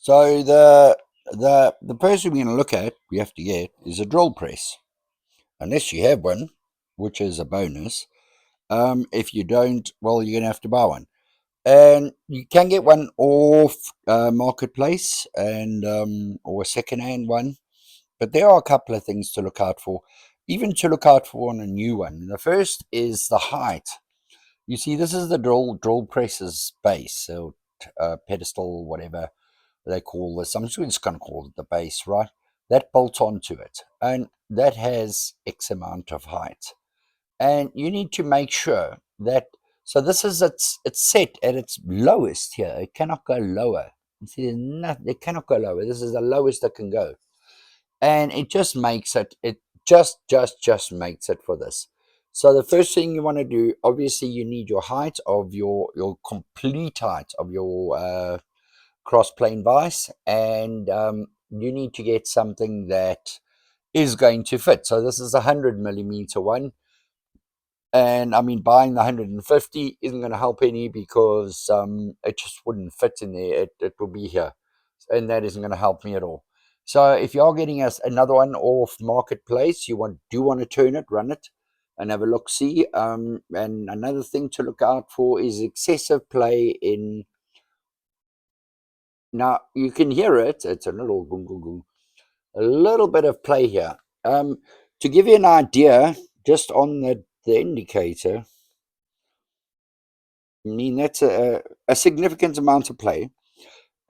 So the person we're going to look at, we have to get, is a drill press, unless you have one, which is a bonus. If you don't, well, you're going to have to buy one, and you can get one off marketplace and or a second-hand one. But there are a couple of things to look out for, even to look out for on a new one. The first is the height. You see, this is the drill press's base, so pedestal, whatever they call this. I'm just going to call it the base, right? That bolts onto it, and that has X amount of height, and you need to make sure that. So this is it's set at its lowest here. It cannot go lower. You see, it cannot go lower. This is the lowest it can go, and it just makes it. It just makes it for this. So the first thing you want to do, obviously, you need your height of your complete height of your cross plane vise, and you need to get something that is going to fit. So this is a 100 millimeter one, and I mean, buying the 150 isn't going to help any because it just wouldn't fit in there. It will be here, and that isn't going to help me at all. So if you are getting us another one off marketplace, do want to turn it, run it, and have a look. See, and another thing to look out for is excessive play in. Now you can hear it. It's a little gung, gung, gung, a little bit of play here. To give you an idea, just on the indicator, I mean that's a significant amount of play,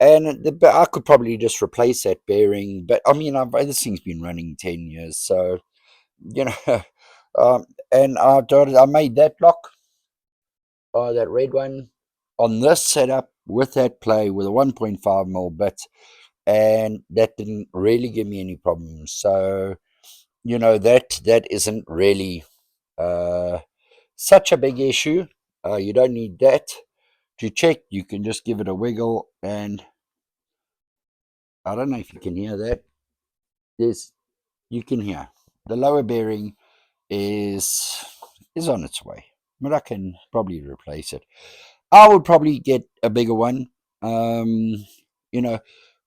and I could probably just replace that bearing. But I mean, this thing's been running 10 years, so you know, um, and I made that lock, that red one, on this setup with that play with a 1.5 mil bit, and that didn't really give me any problems. So that isn't really uh, such a big issue. You don't need that to check. You can just give it a wiggle, and I don't know if you can hear that. There's You can hear the lower bearing is on its way, but I can probably replace it. I would probably get a bigger one, um, you know,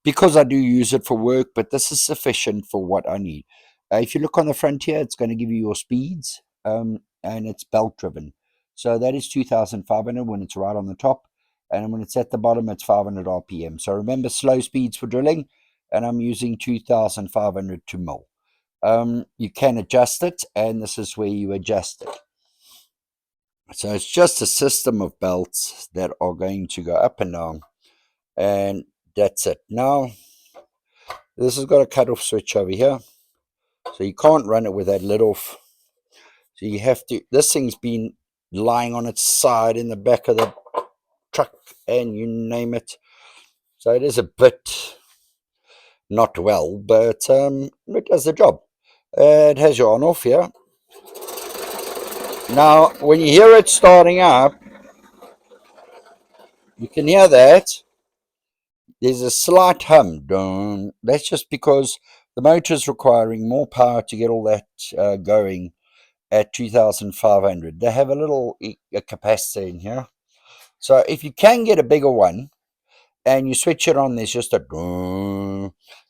because I do use it for work, but this is sufficient for what I need. If you look on the front here, it's going to give you your speeds, and it's belt driven. So that is 2,500 when it's right on the top, and when it's at the bottom, it's 500 RPM. So remember, slow speeds for drilling, and I'm using 2,500 to mill. You can adjust it, and this is where you adjust it. So it's just a system of belts that are going to go up and down, and that's it. Now, this has got a cutoff switch over here, so you can't run it with that lid off. So you have to, this thing's been lying on its side in the back of the truck, and you name it. So it is a bit not well, but it does the job. It has your on off here. Now, when you hear it starting up, you can hear that. There's a slight hum. That's just because the motor is requiring more power to get all that going at 2,500. They have a little a capacitor in here. So if you can get a bigger one and you switch it on, there's just a.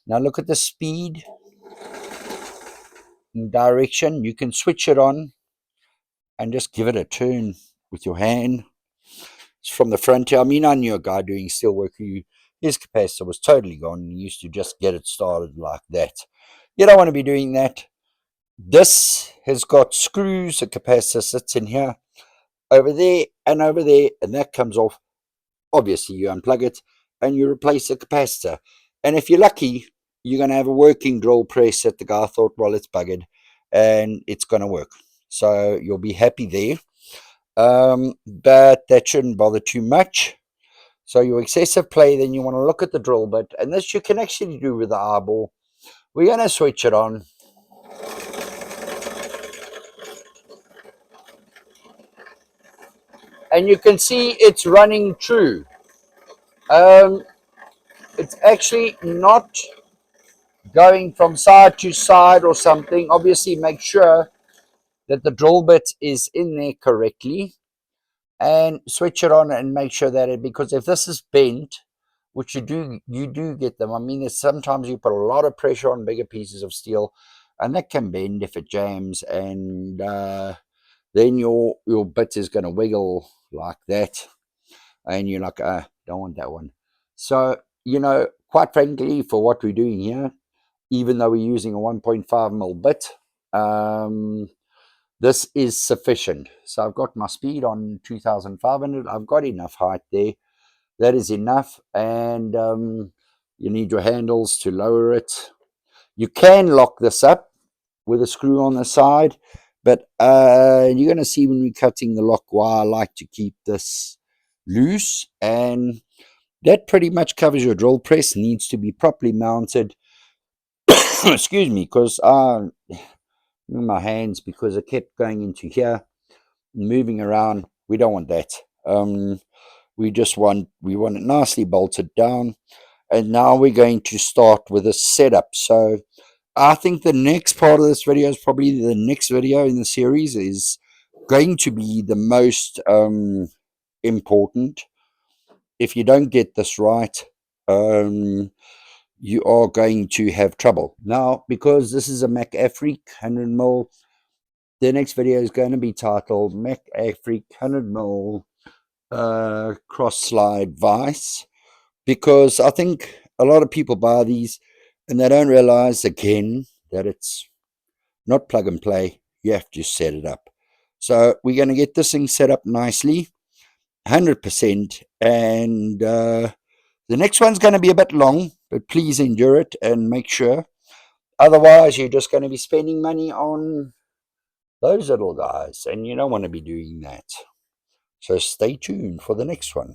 Now look at the speed and direction. You can switch it on and just give it a turn with your hand. It's from the front here. I mean, I knew a guy doing steel work who his capacitor was totally gone. He used to just get it started like that. You don't want to be doing that. This has got screws. The capacitor sits in here, over there, and over there, and that comes off. Obviously, you unplug it and you replace the capacitor. And if you're lucky, you're going to have a working drill press that the guy thought, well, it's buggered, and it's going to work. So you'll be happy there. But that shouldn't bother too much. So your excessive play, then you want to look at the drill bit, and this you can actually do with the eyeball. We're going to switch it on. And you can see it's running true. Um, it's actually not going from side to side or something. Obviously, make sure that the drill bit is in there correctly, and switch it on and make sure that because if this is bent, which you do get them. I mean, sometimes you put a lot of pressure on bigger pieces of steel, and that can bend if it jams, and then your bit is going to wiggle like that, and you're like, don't want that one. So, quite frankly, for what we're doing here, even though we're using a 1.5 mil bit, um, this is sufficient. So I've got my speed on 2500. I've got enough height there. That is enough. And you need your handles to lower it. You can lock this up with a screw on the side, but you're going to see when we're cutting the lock why I like to keep this loose. And that pretty much covers your drill press. Needs to be properly mounted. Excuse me, because my hands, because it kept going into here, moving around. We don't want that. We want it nicely bolted down. And now we're going to start with a setup. So I think the next part of this video is probably the next video in the series is going to be the most important. If you don't get this right, you are going to have trouble. Now, because this is a McAfric 100mm, the next video is going to be titled McAfric 100mm cross slide vise, because I think a lot of people buy these and they don't realize again that it's not plug and play. You have to set it up. So we're going to get this thing set up nicely, 100%, and the next one's going to be a bit long, but please endure it and make sure. Otherwise, you're just going to be spending money on those little guys, and you don't want to be doing that. So stay tuned for the next one.